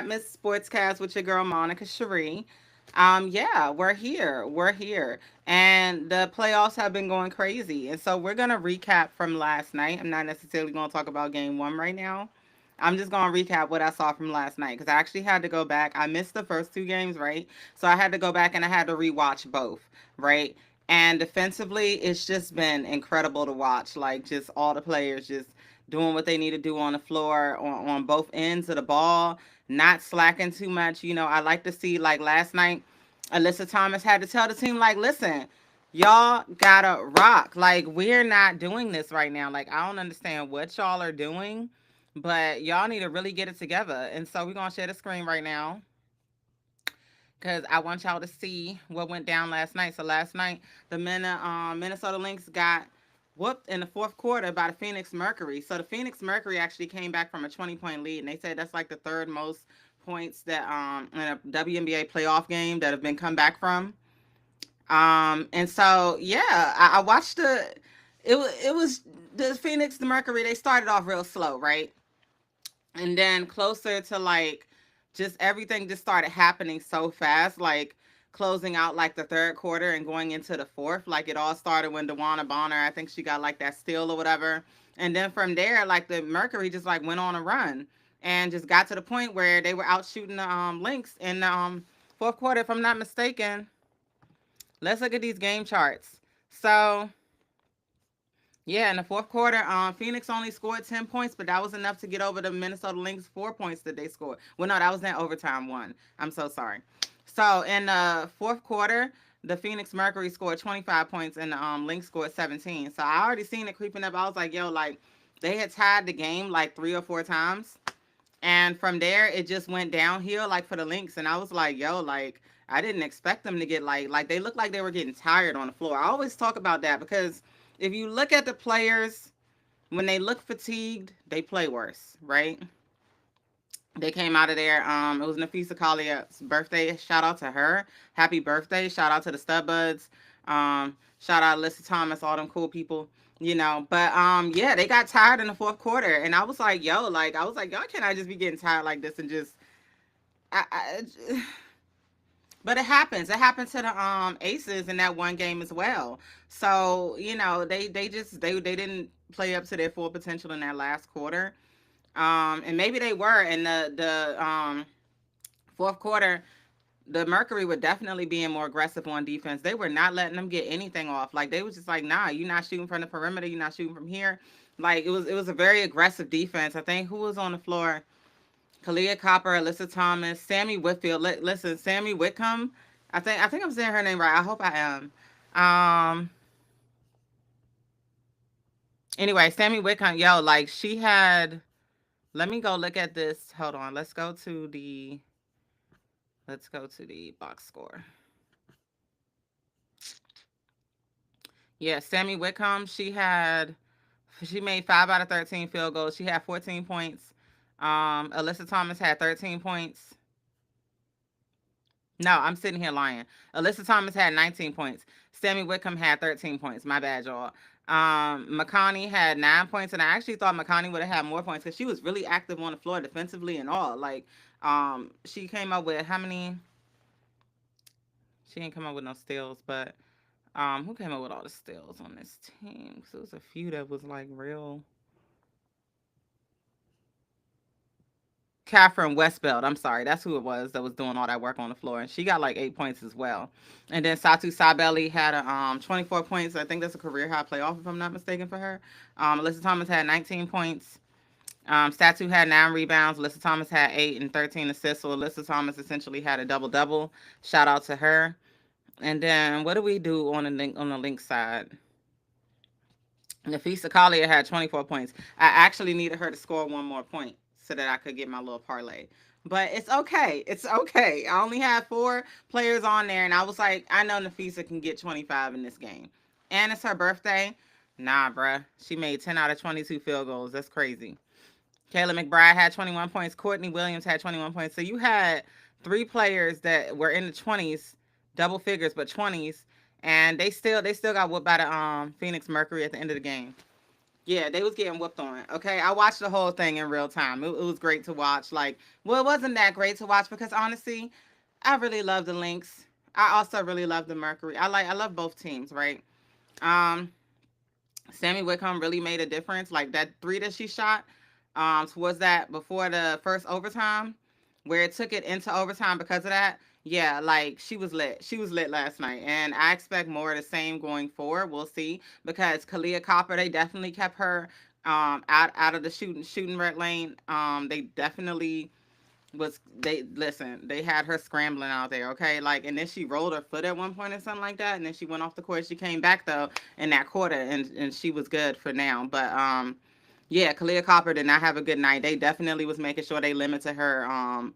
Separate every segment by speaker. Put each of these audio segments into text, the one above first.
Speaker 1: Miss Sportscast with your girl Monica Sheri. Yeah, we're here. We're here. And the playoffs have been going crazy. And so we're gonna recap from last night. I'm not necessarily gonna talk about game one right now. I'm just gonna recap what I saw from last night because I actually had to go back. I missed the first two games, right? So I had to go back and I had to rewatch both, right? And defensively, it's just been incredible to watch. Like just all the players just doing what they need to do on the floor on both ends of the ball, not slacking too much. I like to see like last night, Alyssa Thomas had to tell the team like, listen, y'all gotta rock. Like we're not doing this right now. Like I don't understand what y'all are doing, but y'all need to really get it together. And so we're gonna share the screen right now because I want y'all to see what went down last night. So last night, the Minnesota Lynx got whooped in the fourth quarter by the Phoenix Mercury. So the Phoenix Mercury actually came back from a 20-point lead, and they said that's like the third most points that in a WNBA playoff game that have been come back from. And so yeah, I watched it was the Phoenix the Mercury. They started off real slow, right? And then closer to like just everything just started happening so fast, like closing out like the third quarter and going into the fourth. Like it all started when Dewana Bonner, I think she got like that steal or whatever. And then from there, like the Mercury just like went on a run and just got to the point where they were out shooting the Lynx in the fourth quarter, if I'm not mistaken. Let's look at these game charts. So yeah, in the fourth quarter, Phoenix only scored 10 points, but that was enough to get over the Minnesota Lynx 4 points that they scored. Well, no, that was in overtime one. I'm so sorry. So in the fourth quarter, the Phoenix Mercury scored 25 points and the Lynx scored 17. So I already seen it creeping up. I was like, yo, like they had tied the game like three or four times. And from there, it just went downhill like for the Lynx. And I was like, yo, like I didn't expect them to get like they looked like they were getting tired on the floor. I always talk about that because if you look at the players when they look fatigued, they play worse, right? They came out of there. It was Nafisa Collier's birthday. Shout out to her. Happy birthday. Shout out to the Studbuds. Shout out Alyssa Thomas, all them cool people. But yeah, they got tired in the fourth quarter, and I was like, yo, like I was like, y'all can't I just be getting tired like this and just I but it happens. It happened to the Aces in that one game as well. So they didn't play up to their full potential in that last quarter. And maybe they were in the fourth quarter. The Mercury were definitely being more aggressive on defense. They were not letting them get anything off. Like they was just like, nah, you're not shooting from the perimeter. You're not shooting from here. Like it was a very aggressive defense. I think who was on the floor? Kalia Copper, Alyssa Thomas, Sammy Whitfield. Listen, Sammy Whitcomb. I think I'm saying her name right. I hope I am. Um. Anyway, Sammy Whitcomb. Yo, like she had. Let me go look at this. Hold on. Let's go to the box score. Yeah, Sammy Whitcomb. She made 5 out of 13 field goals. She had 14 points. Alyssa Thomas had 13 points. No, I'm sitting here lying. Alyssa Thomas had 19 points. Sammy Whitcomb had 13 points. My bad, y'all. McConney had 9 points, and I actually thought McConney would have had more points because she was really active on the floor defensively and all. Like, she came up with how many? She didn't come up with no steals, but who came up with all the steals on this team? Because it was a few that was like real. Catherine Westbeld. I'm sorry, that's who it was that was doing all that work on the floor, and she got like 8 points as well. And then Satu Sabelli had a 24 points. I think that's a career high playoff if I'm not mistaken for her. Alyssa Thomas had 19 points. Satu had 9 rebounds. Alyssa Thomas had 8 and 13 assists. So Alyssa Thomas essentially had a double double. Shout out to her. And then what do we do on the link side? Nafisa Collier had 24 points. I actually needed her to score one more point so that I could get my little parlay. But it's okay. It's okay. I only had 4 players on there, and I was like, I know Nafisa can get 25 in this game. And it's her birthday. Nah, bruh. She made 10 out of 22 field goals. That's crazy. Kayla McBride had 21 points. Courtney Williams had 21 points. So you had 3 players that were in the 20s, double figures, but 20s, and they still got whooped by the Phoenix Mercury at the end of the game. Yeah, they was getting whooped on. Okay, I watched the whole thing in real time. It was great to watch. Like, well, it wasn't that great to watch because honestly, I really love the Lynx. I also really love the Mercury. I love both teams, right? Um, Sammy Wickham really made a difference. Like that three that she shot, towards that before the first overtime, where it took it into overtime because of that. Yeah, like she was lit. She was lit last night, and I expect more of the same going forward. We'll see because Kalia Copper, they definitely kept her out of the shooting red lane. They definitely was they listen, they had her scrambling out there, okay? Like and then she rolled her foot at one point or something like that, and then she went off the court. She came back though in that quarter and she was good for now. But yeah, Kalia Copper did not have a good night. They definitely was making sure they limited her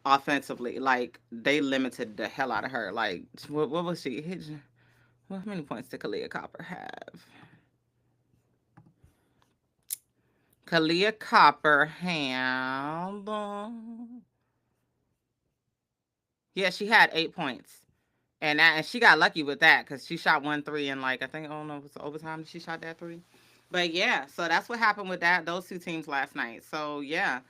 Speaker 1: offensively. Like they limited the hell out of her. Like what was she? Well, how many points did Kalia Copper have? Kalia Copper had yeah, she had 8 points. And she got lucky with that because she shot 1 3 and like I think I don't know if it's overtime she shot that three, but yeah, so that's what happened with those two teams last night. So yeah,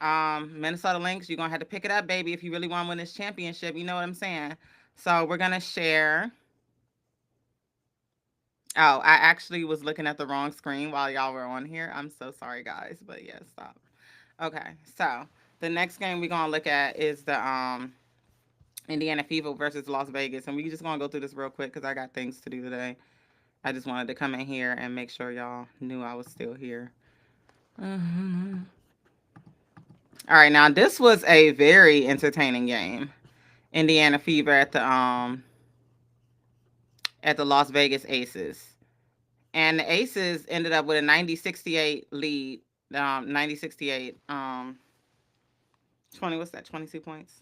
Speaker 1: Minnesota Lynx, you're gonna have to pick it up, baby, if you really want to win this championship. You know what I'm saying? So we're gonna share. Oh, I actually was looking at the wrong screen while y'all were on here. I'm so sorry, guys, but yeah, stop. Okay, so the next game we're gonna look at is the Indiana Fever versus Las Vegas, and we just gonna go through this real quick because I got things to do today. I just wanted to come in here and make sure y'all knew I was still here. Mhm. All right, now this was a very entertaining game. Indiana Fever at the Las Vegas Aces, and the Aces ended up with a 90-68 lead. 90-68. 20. What's that? 22 points.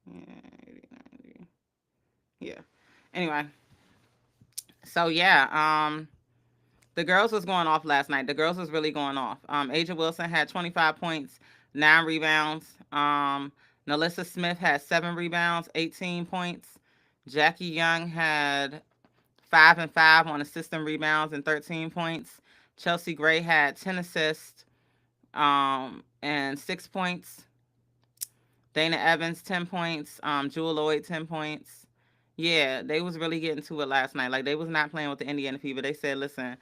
Speaker 1: Yeah, 80, 90. Yeah. Anyway, so yeah. The girls was going off last night. The girls was really going off. Aja Wilson had 25 points, 9 rebounds. Nalissa Smith had 7 rebounds, 18 points. Jackie Young had 5 and 5 on assist and rebounds and 13 points. Chelsea Gray had 10 assists and 6 points. Dana Evans 10 points. Jewel Lloyd 10 points. Yeah, they was really getting to it last night. Like they was not playing with the Indiana Fever. They said, listen,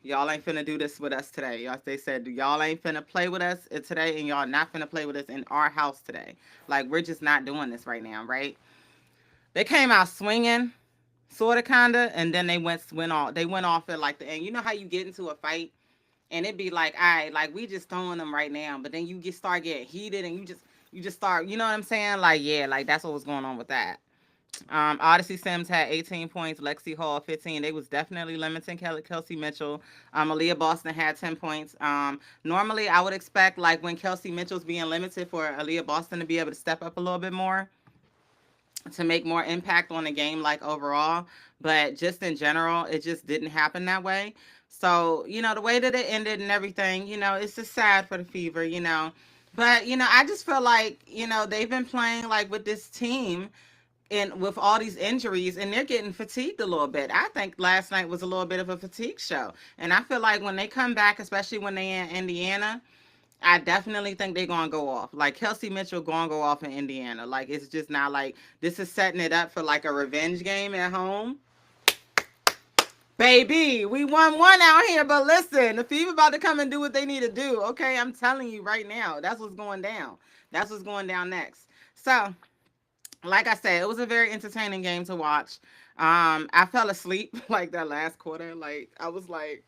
Speaker 1: y'all ain't finna do this with us today. Y'all, they said, y'all ain't finna play with us today, and y'all not finna play with us in our house today. Like, we're just not doing this right now, right? They came out swinging, sorta, kinda, and then they went off at like the end. You know how you get into a fight, and it be like, all right, like we just throwing them right now, but then start getting heated, and you just start, you know what I'm saying? Like, yeah, like that's what was going on with that. Odyssey Sims had 18 points. Lexi Hall 15. They was definitely limiting Kelsey Mitchell. Aaliyah Boston had 10 points. Normally, I would expect like when Kelsey Mitchell's being limited for Aaliyah Boston to be able to step up a little bit more to make more impact on the game, like overall. But just in general, it just didn't happen that way. So the way that it ended and everything, it's just sad for the Fever, But I just feel like they've been playing like with this team and with all these injuries and they're getting fatigued a little bit. I think last night was a little bit of a fatigue show. And I feel like when they come back, especially when they in Indiana, I definitely think they're gonna go off. Like Kelsey Mitchell gonna go off in Indiana. Like it's just not like this is setting it up for like a revenge game at home. Baby, we won one out here, but listen, the Fever about to come and do what they need to do. Okay, I'm telling you right now, that's what's going down. That's what's going down next. So like I said, it was a very entertaining game to watch. I fell asleep like that last quarter. Like I was like,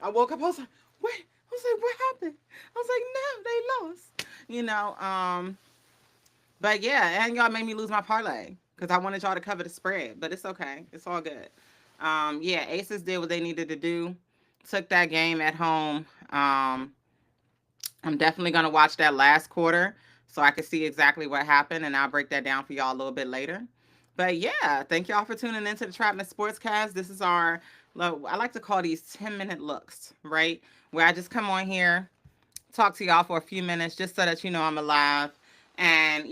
Speaker 1: I woke up. I was like, wait. I was like, what happened? I was like, no, they lost. But yeah, and y'all made me lose my parlay because I wanted y'all to cover the spread. But it's okay. It's all good. Yeah, Aces did what they needed to do. Took that game at home. I'm definitely gonna watch that last quarter so I can see exactly what happened, and I'll break that down for y'all a little bit later. But yeah, thank y'all for tuning into the Trapman Sportscast. This is our, I like to call these 10-minute looks, right? Where I just come on here, talk to y'all for a few minutes just so that I'm alive and,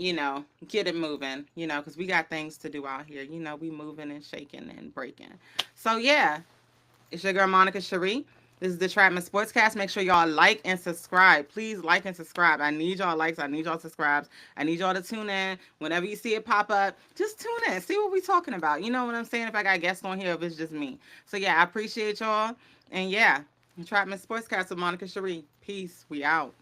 Speaker 1: get it moving, because we got things to do out here. We moving and shaking and breaking. So yeah, it's your girl Monica Sheri. This is the Trapman Sportscast. Make sure y'all like and subscribe. Please like and subscribe. I need y'all likes. I need y'all subscribes. I need y'all to tune in. Whenever you see it pop up, just tune in. See what we talking about. You know what I'm saying? If I got guests on here, if it's just me. So yeah, I appreciate y'all. And yeah, Trapman Sportscast with Monica Sheri. Peace. We out.